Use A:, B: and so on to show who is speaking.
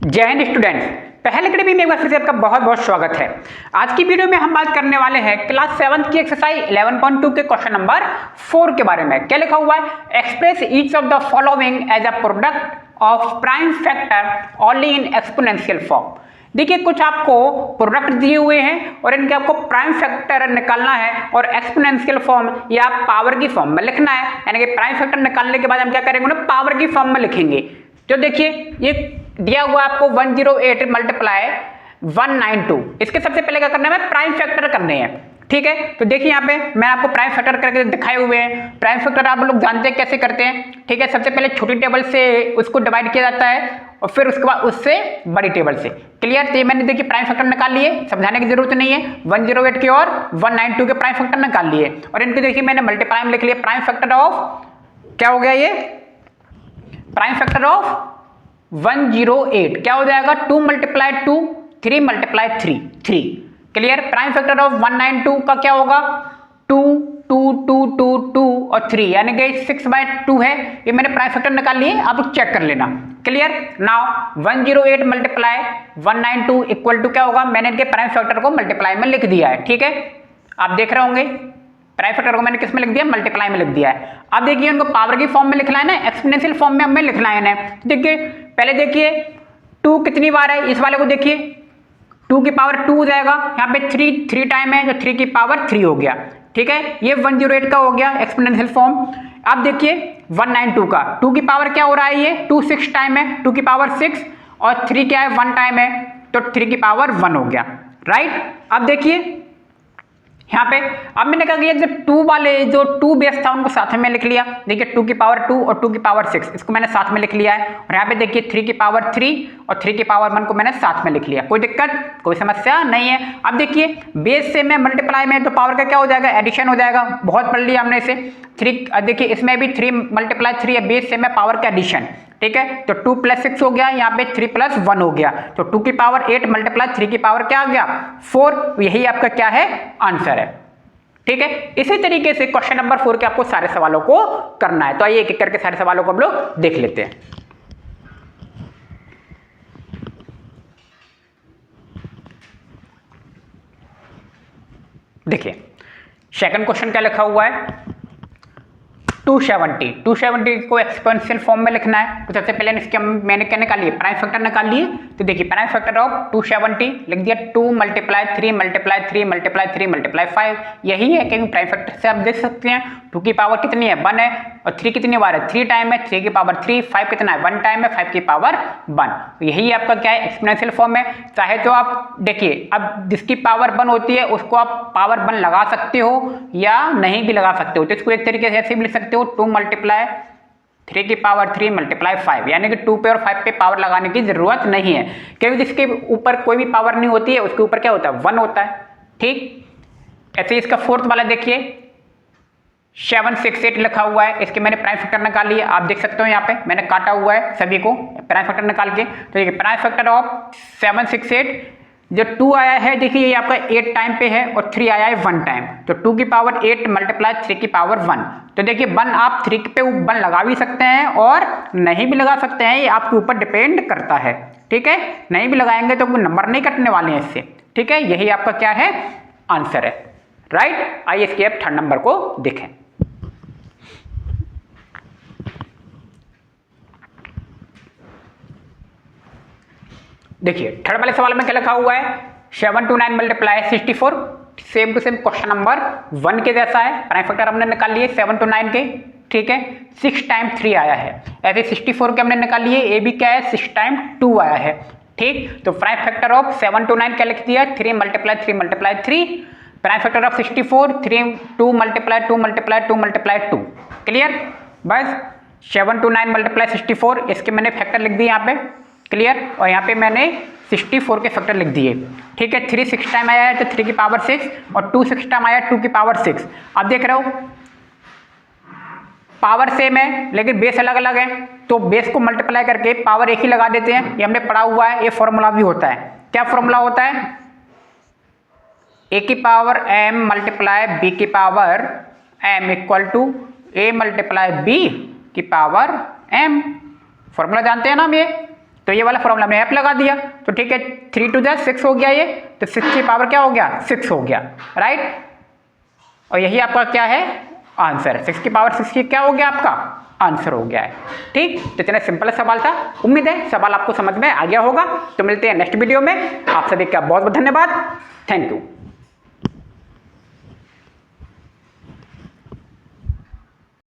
A: जय हिंद स्टूडेंट्स, पहले अकेडमी में एक बार फिर से आपका बहुत बहुत स्वागत है। आज की वीडियो में हम बात करने वाले हैं क्लास 7 की एक्सरसाइज 11.2 के क्वेश्चन नंबर 4 के बारे में। क्या लिखा हुआ है? Express each of the following as a product of prime factor only in exponential form. देखिए, कुछ आपको प्रोडक्ट दिए हुए हैं और इनके आपको प्राइम फैक्टर निकालना है और एक्सपोनेंशियल फॉर्म या पावर की फॉर्म में लिखना है। यानी कि प्राइम फैक्टर निकालने के बाद हम क्या करेंगे, उन्हें पावर की फॉर्म में लिखेंगे। तो देखिए, ये दिया हुआ आपको 108 मल्टीप्लाई 192। इसके सबसे पहले क्या करना है, प्राइम फैक्टर करने हैं। ठीक है, तो देखिए यहाँ पे मैं आपको प्राइम फैक्टर करके दिखाए हुए हैं। प्राइम फैक्टर आप लोग जानते हैं कैसे करते हैं। ठीक है, सबसे पहले छोटी टेबल से उसको डिवाइड किया जाता है और फिर उसके बाद उससे बड़ी टेबल से। क्लियर? तो ये मैंने देखिए प्राइम फैक्टर निकाल लिए, समझाने की जरूरत नहीं है। 108 के और 192 के प्राइम फैक्टर निकाल लिए और इनके देखिए मैंने मल्टीप्लाई में लिख लिया। प्राइम फैक्टर ऑफ क्या हो गया, ये प्राइम फैक्टर ऑफ 108 क्या हो जाएगा, 2 multiply 2 3 multiply 3 3। Clear? Prime factor of 192 का क्या होगा, 2 2 2 2 2 और 3 यानी कि 6/2 है। ये मैंने प्राइम फैक्टर निकाल लिए, आप चेक कर लेना। Clear? Now 108 multiply 192 equal to क्या होगा, मैंने इनके प्राइम फैक्टर को मल्टीप्लाई में लिख दिया है। ठीक है, आप देख रहे होंगे प्राइम फैक्टर को मैंने किस में लिख दिया, मल्टीप्लाई में लिख दिया है। अब देखिए उनको पावर की फॉर्म में लिखना है ना, एक्सपोनेंशियल फॉर्म में हमें लिखना है ना। देखिए पहले देखिए 2 कितनी बार है, इस वाले को देखिए 2 की पावर 2 हो जाएगा। यहाँ पे 3 टाइम है, तो 3 की पावर 3 हो गया। ठीक है, ये 108 का हो गया एक्सपोनेंशियल फॉर्म। अब देखिए 192 का 2 की पावर क्या हो रहा है, ये 2 6 टाइम है, 2 की पावर 6 और 3 क्या है 1 टाइम है, तो 3 की पावर 1 हो गया। राइट? अब देखिए यहाँ पे अब मैंने कहा कि जो 2 वाले जो 2 बेस था उनको साथ में लिख लिया। देखिए 2 की पावर 2 और 2 की पावर 6 इसको मैंने साथ में लिख लिया है। और यहाँ पे देखिए 3 की पावर 3 और 3 की पावर 1 को मैंने साथ में लिख लिया। कोई दिक्कत, कोई समस्या नहीं है। अब देखिए बेस से में मल्टीप्लाई में तो पावर का क्या हो जाएगा, एडिशन हो जाएगा। बहुत पढ़ लिया हमने इसे। 3 देखिए इसमें भी 3 मल्टीप्लाई 3 है, बेस से में पावर का एडिशन। ठीक है, तो 2 + 6 हो गया, यहाँ पे 3 + 1 हो गया, तो 2 की पावर 8 मल्टीप्लाई 3 की पावर क्या आ गया 4। यही आपका क्या है, आंसर है। ठीक है, इसी तरीके से क्वेश्चन नंबर 4 के आपको सारे सवालों को करना है। तो आइए एक एक करके सारे सवालों को हम लोग देख लेते हैं। देखिए सेकंड क्वेश्चन क्या लिखा हुआ है, 270 को एक्सपोनेंशियल फॉर्म में लिखना है। तो सबसे पहले इसके मैंने क्या निकाल लिए, प्राइम फैक्टर निकाल लिए। तो देखिए प्राइम फैक्टर ऑफ 270 लिख दिया, 2 मल्टीप्लाई 3 मल्टीप्लाई 3 मल्टीप्लाई 3 मल्टीप्लाई 5। यही है, क्योंकि प्राइम फैक्टर से आप देख सकते हैं 2 की पावर कितनी है 1 है और 3 कितनी बार है 3 टाइम है, 3 की पावर 3, 5 कितना है 1 टाइम है, 5 की पावर 1। तो यही आपका क्या है, एक्सपोनेंशियल फॉर्म है। चाहे तो आप देखिए अब जिसकी पावर 1 होती है उसको आप पावर 1 लगा सकते हो या नहीं भी लगा सकते हो। तो इसको एक तरीके से ऐसे भी लिख सकते हो, 2 मल्टीप्लाई 3 की पावर 3 मल्टीप्लाई 5, यानी कि 2 पे और 5 पे पावर लगाने की जरूरत नहीं है, क्योंकि जिसके ऊपर कोई भी पावर नहीं होती है उसके ऊपर क्या होता है 1 होता है। ठीक, ऐसे इसका फोर्थ वाला देखिए 768 लिखा हुआ है, इसके मैंने प्राइम फैक्टर निकाल लिया। आप देख सकते हो यहाँ पे मैंने काटा हुआ है सभी को प्राइम फैक्टर निकाल के। तो देखिए प्राइम फैक्टर ऑफ 768 जो 2 आया है, देखिए ये आपका 8 टाइम पे है और 3 आया है 1 टाइम, तो 2 की पावर 8 मल्टीप्लाई 3 की पावर 1। तो देखिए 1 आप 3 पे 1 लगा भी सकते हैं और नहीं भी लगा सकते हैं, ये आपके ऊपर डिपेंड करता है। ठीक है, नहीं भी लगाएंगे तो कोई नंबर नहीं कटने वाले हैं इससे। ठीक है, यही आपका क्या है, आंसर है। राइट? आइए इसके अब थर्ड नंबर को देखें। देखिए थर्ड वाले सवाल में क्या लिखा हुआ है, 729 multiply 64। Same to same question number 1 के जैसा है। प्राइम फैक्टर हमने निकाल लिए 729 के। ठीक है, 6 टाइम 3 आया है, ऐसे 64 के हमने निकाल लिए, ए भी क्या है 6 टाइम 2 आया है। ठीक, तो प्राइम फैक्टर ऑफ 729 क्या लिख दिया, 3 multiply 3 multiply 3। Prime factor of 64 3 2 multiply 2 multiply 2 multiply 2। Clear? बस 729 मल्टीप्लाई 64 इसके मैंने फैक्टर लिख दिए यहाँ पे। क्लियर? और यहाँ पे मैंने 64 के फैक्टर लिख दिए। ठीक है, 3 6 टाइम आया है तो 3 की पावर 6 और 2 6 टाइम आया 2 की पावर 6। आप देख रहे हो पावर सेम है लेकिन बेस अलग अलग है, तो बेस को मल्टीप्लाई करके पावर एक ही लगा देते हैं। ये हमने पढ़ा हुआ है, ये फॉर्मूला भी होता है। क्या फॉर्मूला होता है, ए की पावर m मल्टीप्लाई बी की power m equal to a multiply B की पावर m। फॉर्मूला जानते हैं ना हम ये। तो ये वाला फॉर्मूला हमने ऐप लगा दिया, तो ठीक है 3 टू द 6 हो गया ये, तो 6 की पावर क्या हो गया 6 हो गया, राइट। और यही आपका क्या है आंसर, 6 की पावर 6 की क्या हो गया आपका आंसर हो गया है, ठीक। तो इतना सिंपल सवाल था, उम्मीद है सवाल आपको समझ में आ गया होगा। तो मिलते हैं नेक्स्ट वीडियो में, आप सभी का बहुत बहुत धन्यवाद, थैंक यू।